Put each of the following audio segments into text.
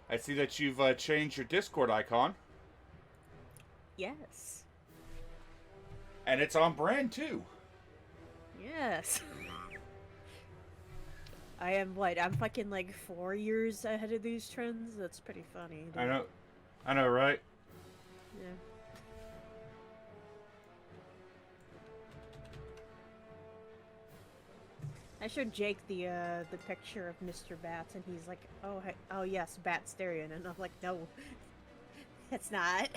I see that you've changed your Discord icon, Yes. and it's on brand too. Yes. I am what? I'm fucking like 4 years ahead of these trends. That's pretty funny, I dude. know, I know, right? Yeah. I showed Jake the picture of Mr. Bats, and he's like, "Oh, oh yes, Bat Stereo," and I'm like, "No, it's not."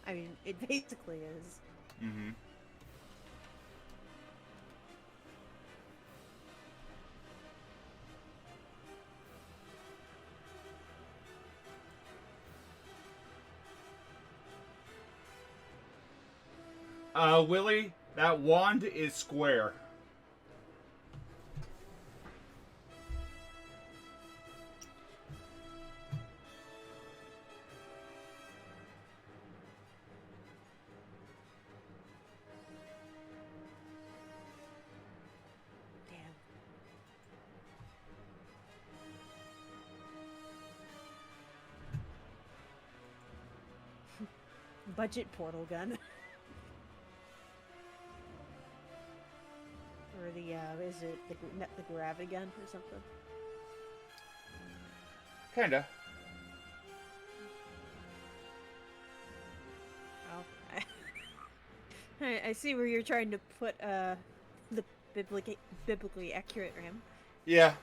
I mean, it basically is. Mm-hmm. Willie, that wand is square. Damn. Budget portal gun. Or the is it the gravity gun or something? Kinda. Oh, I see where you're trying to put the biblically accurate ram. Yeah.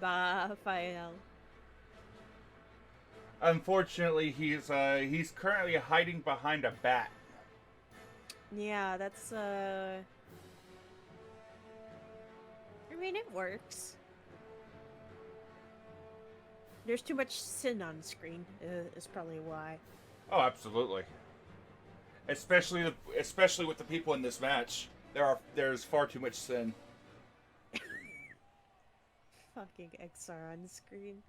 Raphael. Unfortunately, he's currently hiding behind a bat. Yeah, that's I mean, it works. There's too much sin on screen. Is probably why. Oh, absolutely. Especially with the people in this match. There's far too much sin. Fucking XR on screen.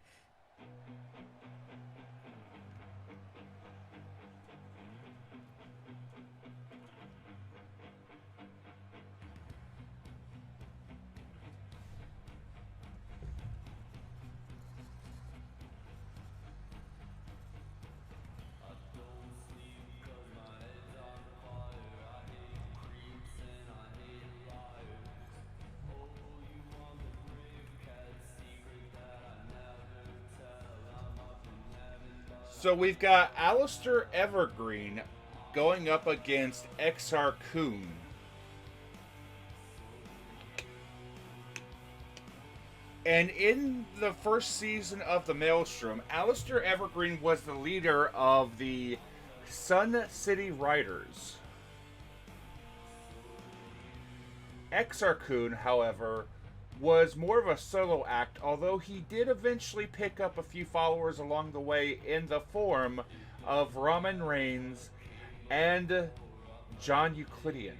So we've got Alicester Evergreen going up against Exar-Kun. And in the first season of the Maelstrom, Alicester Evergreen was the leader of the Sun City Riders. Exar-Kun, however, was more of a solo act, although he did eventually pick up a few followers along the way in the form of Ramen Reigns and John Euclidean.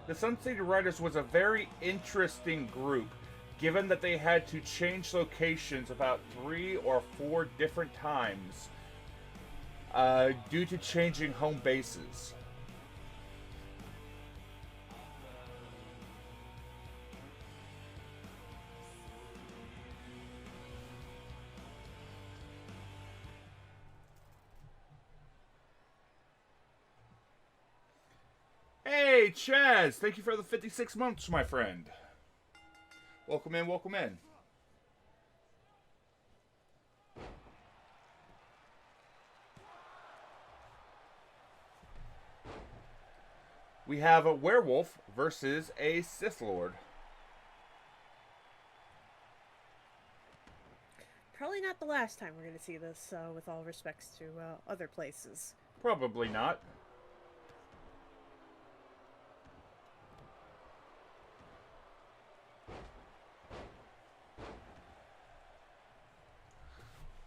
The Sun City Riders was a very interesting group, given that they had to change locations about 3 or 4 different times due to changing home bases. Hey, Chaz! Thank you for the 56 months, my friend. Welcome in, welcome in. We have a werewolf versus a Sith Lord. Probably not the last time we're gonna see this. With all respects to other places. Probably not.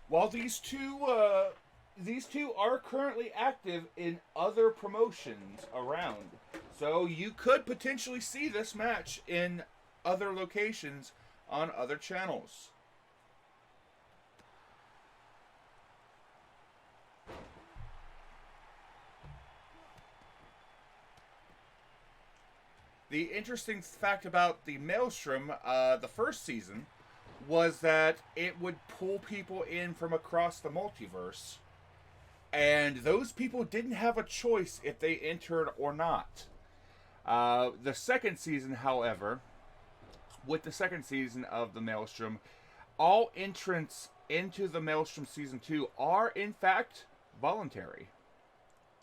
While these two are currently active in other promotions around, so you could potentially see this match in other locations on other channels. The interesting fact about the Maelstrom, the first season, was that it would pull people in from across the multiverse, and those people didn't have a choice if they entered or not. The second season, however, with the second season of the Maelstrom, all entrants into the Maelstrom Season 2 are, in fact, voluntary.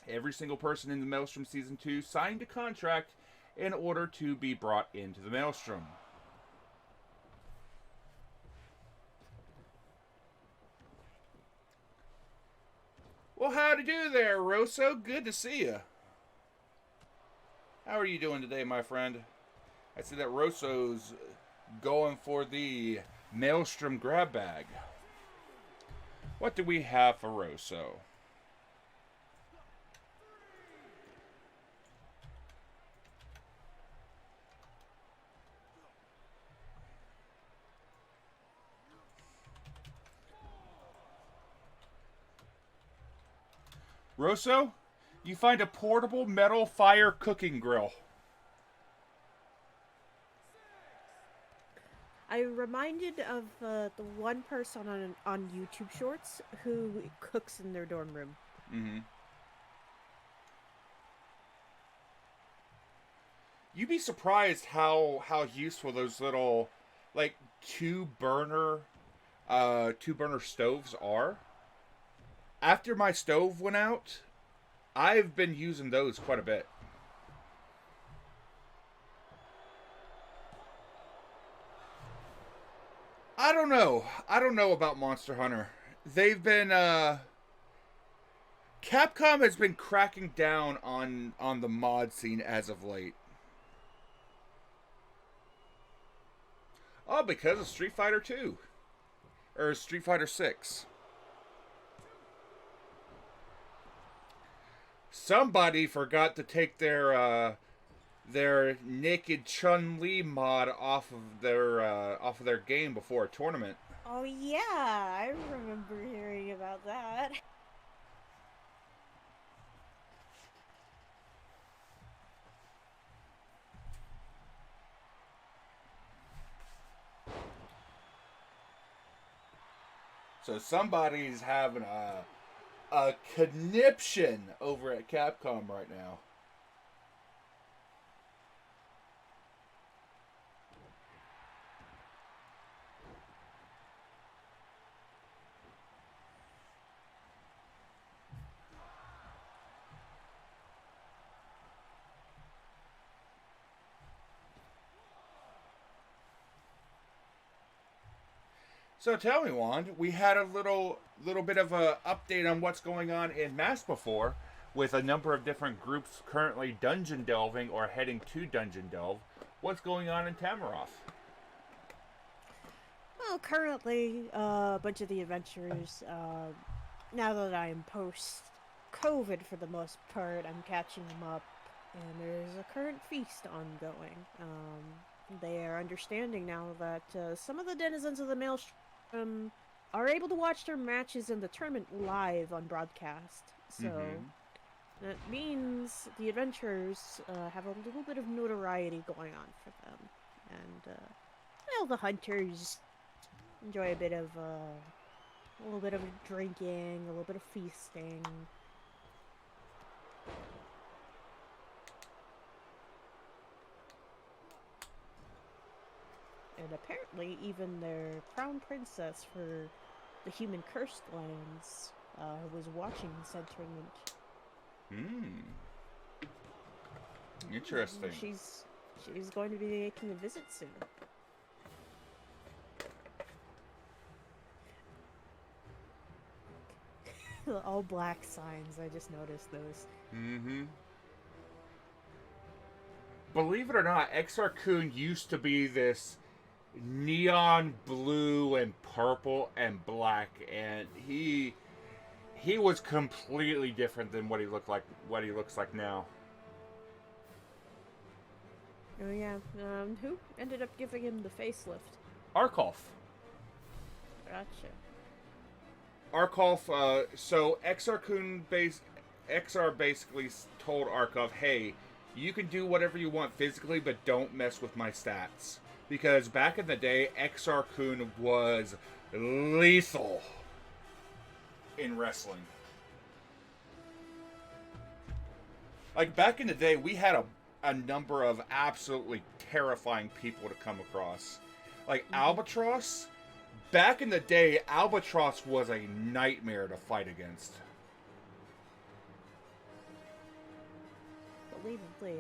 Every single person in the Maelstrom Season 2 signed a contract in order to be brought into the Maelstrom. Well, howdy do there, Rosso. Good to see you. How are you doing today, my friend? I see that Rosso's going for the Maelstrom grab bag. What do we have for Rosso? Rosso, you find a portable metal fire cooking grill. I'm reminded of the one person on YouTube Shorts who cooks in their dorm room. Mm-hmm. You'd be surprised how useful those little, like, two burner stoves are. After my stove went out, I've been using those quite a bit. I don't know. I don't know about Monster Hunter. They've been Capcom has been cracking down on the mod scene as of late. Oh, because of Street Fighter 2 or Street Fighter 6. Somebody forgot to take their naked Chun-Li mod off of their game before a tournament. Oh yeah, I remember hearing about that. So somebody's having a conniption over at Capcom right now. So tell me, Wand, we had a little bit of a update on what's going on in Mass before, with a number of different groups currently dungeon delving or heading to dungeon delve. What's going on in Tamaroth? Well, currently, a bunch of the adventurers, now that I am post-COVID for the most part, I'm catching them up, and there's a current feast ongoing. They are understanding now that some of the denizens of the Maelstrom are able to watch their matches in the tournament live on broadcast. So that means the adventurers have a little bit of notoriety going on for them, and well, the hunters enjoy a little bit of drinking, a little bit of feasting. And apparently, even their crown princess for the human cursed lands was watching said tournament. Interesting. She's going to be making a visit soon. All black signs. I just noticed those. Believe it or not, Exar-Kun used to be this neon blue and purple and black, and he was completely different than what he looks like now. Oh yeah. Who ended up giving him the facelift? Arkolf. Gotcha. Arkolf, so Exar basically told Arkolf, hey, you can do whatever you want physically, but don't mess with my stats. Because back in the day, Exar-Kun was lethal in wrestling. Like, back in the day, we had a number of absolutely terrifying people to come across. Like, Albatross. Back in the day, Albatross was a nightmare to fight against. Believably.